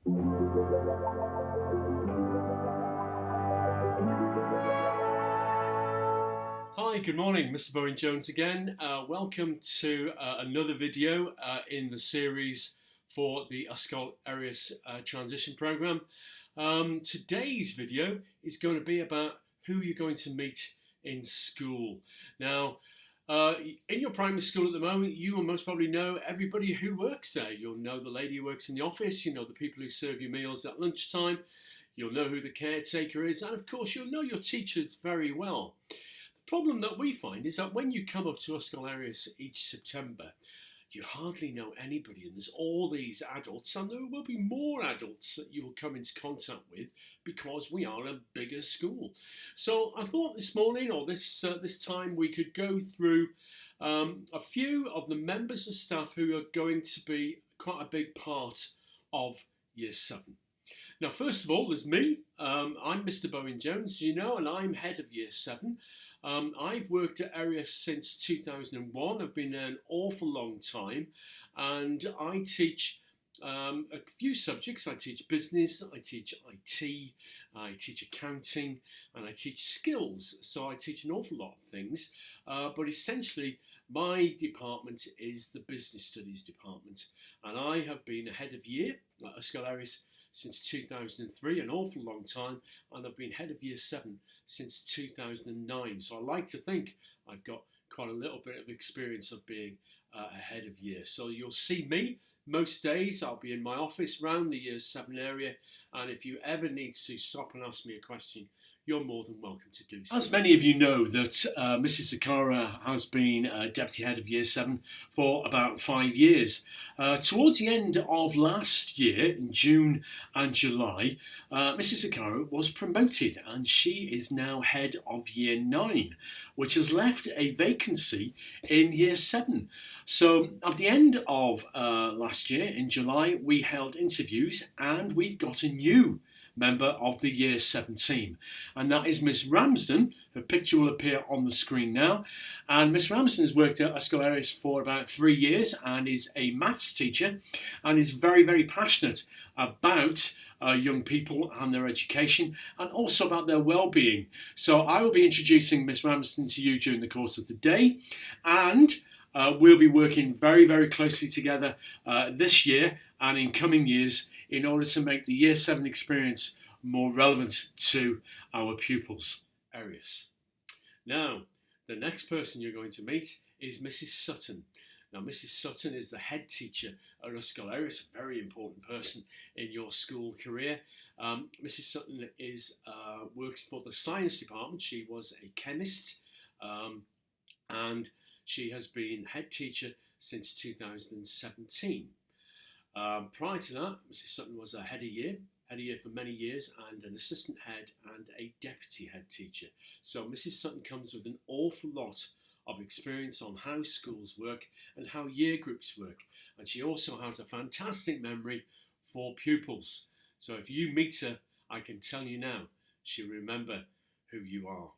Hi, good morning, Mr. Bowen Jones again. Welcome to another video in the series for the Ysgol Eryri transition program. Today's video is going to be about who you're going to meet in school. Now, in your primary school at the moment, you will most probably know everybody who works there. You'll know the lady who works in the office, you know the people who serve you meals at lunchtime, you'll know who the caretaker is, and of course you'll know your teachers very well. The problem that we find is that when you come up to Ysgol Eryri each September, you hardly know anybody, and there's all these adults, and there will be more adults that you will come into contact with because we are a bigger school. So I thought this morning, or this time, we could go through a few of the members of staff who are going to be quite a big part of Year 7. Now, first of all, there's me. I'm Mr. Bowen Jones, as you know, and I'm head of Year 7. I've worked at Eryri since 2001. I've been there an awful long time, and I teach a few subjects. I teach business, I teach IT, I teach accounting, and I teach skills. So I teach an awful lot of things, but essentially my department is the business studies department, and I have been a head of year at Ysgol Eryri since 2003, an awful long time, and I've been head of Year 7 since 2009. So I like to think I've got quite a little bit of experience of being a head of year. So you'll see me most days. I'll be in my office around the Year 7 area, and if you ever need to stop and ask me a question, you're more than welcome to do so. As many of you know, that Mrs. Zakara has been Deputy Head of Year 7 for about 5 years. Towards the end of last year, in June and July, Mrs. Zakara was promoted, and she is now Head of Year 9, which has left a vacancy in Year 7. So at the end of last year, in July, we held interviews, and we've got a new member of the Year 7 team, and that is Miss Ramsden. Her picture will appear on the screen now, and Miss Ramsden has worked at Ysgol Eryri for about 3 years and is a maths teacher, and is very, very passionate about young people and their education, and also about their well-being. So I will be introducing Miss Ramsden to you during the course of the day, and we'll be working very, very closely together this year and in coming years in order to make the Year 7 experience more relevant to our pupils. Eryri. Now, the next person you're going to meet is Mrs. Sutton. Now, Mrs. Sutton is the head teacher at Ysgol Eryri, a very important person in your school career. Mrs. Sutton works for the science department. She was a chemist, and she has been head teacher since 2017. Prior to that, Mrs. Sutton was a head of year for many years, and an assistant head and a deputy head teacher. So Mrs. Sutton comes with an awful lot of experience on how schools work and how year groups work. And she also has a fantastic memory for pupils. So if you meet her, I can tell you now, she'll remember who you are.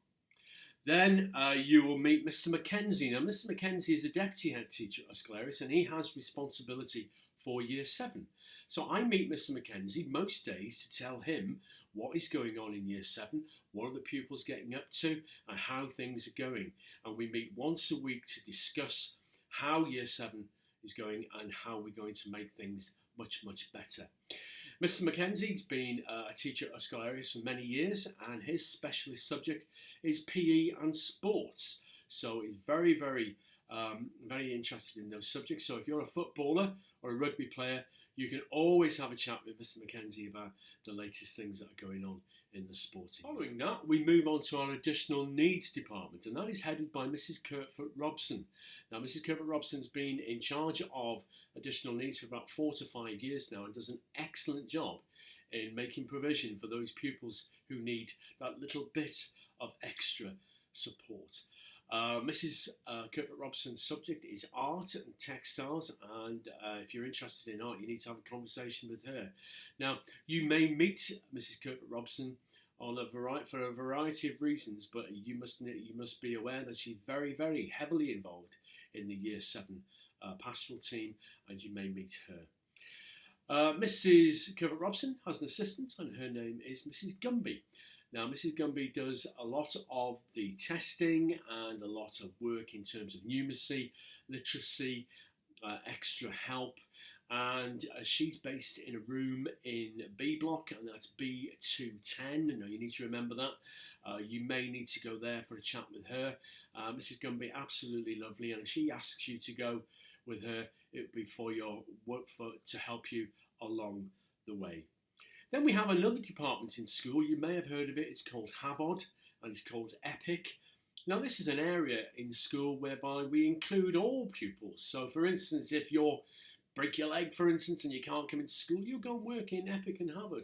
Then you will meet Mr. Mackenzie. Now, Mr. Mackenzie is a deputy head teacher at Ysgol Eryri, and he has responsibility for Year 7. So I meet Mr. Mackenzie most days to tell him what is going on in Year 7, what are the pupils getting up to, and how things are going. And we meet once a week to discuss how Year 7 is going and how we're going to make things much, much better. Mr. Mackenzie's been a teacher at Ysgol Eryri for many years, and his specialist subject is PE and sports. So he's very, very interested in those subjects. So if you're a footballer or a rugby player, you can always have a chat with Mr. Mackenzie about the latest things that are going on in the sporting. Following that, we move on to our additional needs department, and that is headed by Mrs. Robson. Now, Mrs. Robson's been in charge of additional needs for about 4 to 5 years now, and does an excellent job in making provision for those pupils who need that little bit of extra support. Mrs. Robson's subject is art and textiles, and if you're interested in art, you need to have a conversation with her. Now, you may meet Mrs. Robson for a variety of reasons, but you must be aware that she's very, very heavily involved in the Year 7 pastoral team, and you may meet her. Mrs. Robson has an assistant, and her name is Mrs. Gumby. Now, Mrs. Gumby does a lot of the testing and a lot of work in terms of numeracy, literacy, extra help, and she's based in a room in B block, and that's B210. Now, you need to remember that. You may need to go there for a chat with her. Mrs. Gumby, absolutely lovely, and if she asks you to go with her, it would be for your work to help you along the way. Then we have another department in school. You may have heard of it. It's called HAVAD, and it's called EPIC. Now, this is an area in school whereby we include all pupils. So, for instance, if you break your leg, for instance, and you can't come into school, you go and work in EPIC and HAVAD.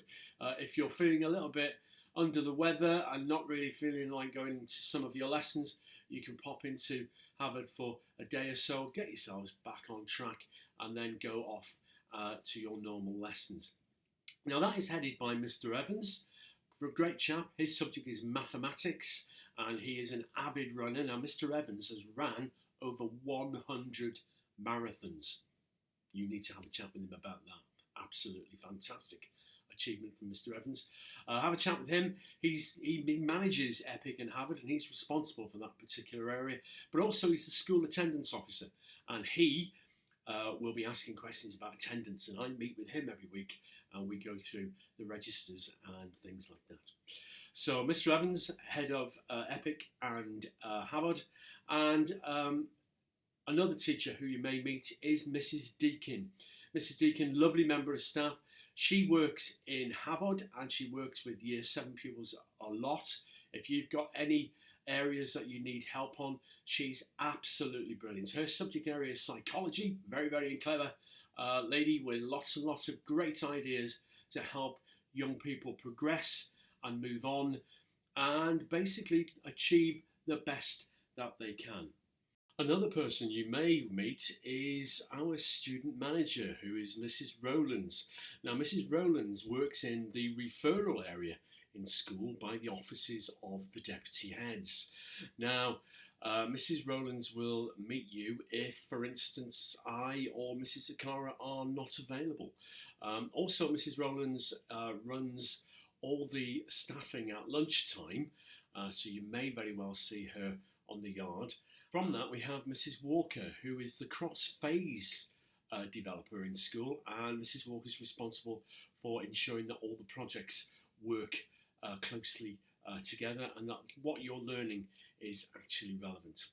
If you're feeling a little bit under the weather and not really feeling like going into some of your lessons, you can pop into HAVAD for a day or so, get yourselves back on track, and then go off to your normal lessons. Now, that is headed by Mr. Evans, a great chap. His subject is mathematics, and he is an avid runner. Now, Mr. Evans has ran over 100 marathons. You need to have a chat with him about that. Absolutely fantastic achievement from Mr. Evans. Have a chat with him. He manages EPIC and HAVAD, and he's responsible for that particular area. But also, he's the school attendance officer, and he will be asking questions about attendance. And I meet with him every week, and we go through the registers and things like that. So, Mr. Evans, head of EPIC and HAVAD, and another teacher who you may meet is Mrs. Deakin. Mrs. Deakin, lovely member of staff. She works in HAVAD and she works with Year 7 pupils a lot. If you've got any areas that you need help on, she's absolutely brilliant. Her subject area is psychology, very, very clever lady with lots and lots of great ideas to help young people progress and move on and basically achieve the best that they can. Another person you may meet is our student manager, who is Mrs. Rowlands. Now, Mrs. Rowlands works in the referral area in school by the offices of the deputy heads. Now, Mrs. Rowlands will meet you if, for instance, I or Mrs. Zakara are not available. Also, Mrs. Rowlands runs all the staffing at lunchtime, so you may very well see her on the yard. From that, we have Mrs. Walker, who is the cross-phase developer in school, and Mrs. Walker is responsible for ensuring that all the projects work closely together and that what you're learning is actually relevant.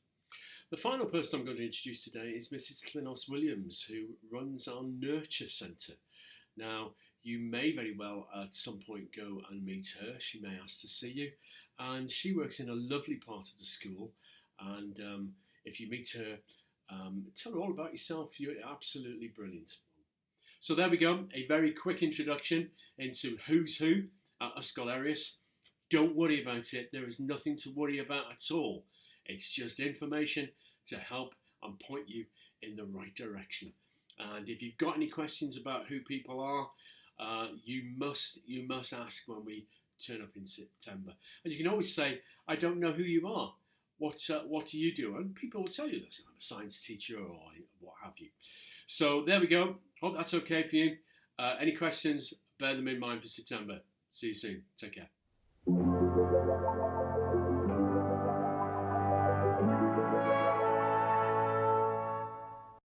The final person I'm going to introduce today is Mrs. Clinos Williams, who runs our Nurture Centre. Now, you may very well at some point go and meet her. She may ask to see you, and she works in a lovely part of the school. And if you meet her, tell her all about yourself. You're absolutely brilliant. So there we go, a very quick introduction into who's who at Ysgol Eryri. Don't worry about it. There is nothing to worry about at all. It's just information to help and point you in the right direction. And if you've got any questions about who people are, you must ask when we turn up in September. And you can always say, I don't know who you are. What do you do? And people will tell you this. I'm a science teacher or what have you. So there we go. Hope that's okay for you. Any questions, bear them in mind for September. See you soon. Take care.